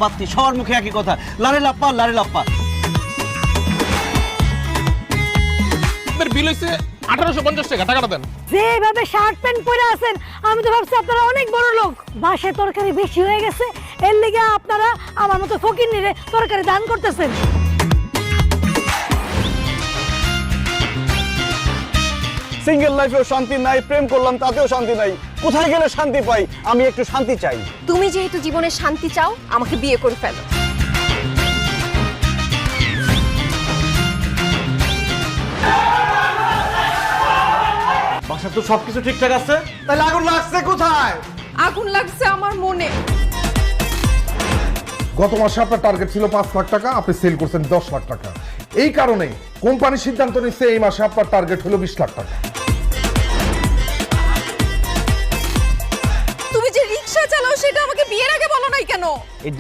বাত্তি, সবার মুখে একই কথা, লারে লাপ্পা লারে লাপ্পা। বিল হইছে 1850 টাকা, টাকাটা দেন। যেভাবে শার্ট প্যান্ট পরে আছেন আমি তো ভাবছি আপনারা অনেক বড় লোক। বাসে তরকারি বেশি হয়ে গেছে, এর লেগে আপনারা আমার মতো ফকিন্নিরে তরকারি দান করতেছেন। সিঙ্গেল লাইফেও শান্তি নাই, প্রেম করলাম তাতেও শান্তি নাই, কোথায় গেলে শান্তি পাই? আমি একটু শান্তি চাই। তুমি যেহেতু জীবনে শান্তি চাও, আমাকে বিয়ে করে ফেলো। বাসার তো সবকিছু ঠিকঠাক আছে, তাহলে আগুন লাগছে কোথায়? আগুন লাগছে আমার মনে। গত মাসে আপনার টার্গেট ছিল 5 লাখ টাকা, আপনি সেল করছেন 10 লাখ টাকা। এই কারণে কোম্পানি সিদ্ধান্ত নিচ্ছে এই মাসে আপনার টার্গেট হলো 20 লাখ টাকা। তুমি যে রিকশা চালাও সেটা আমাকে বিয়ের আগে বলো নাই কেন? এই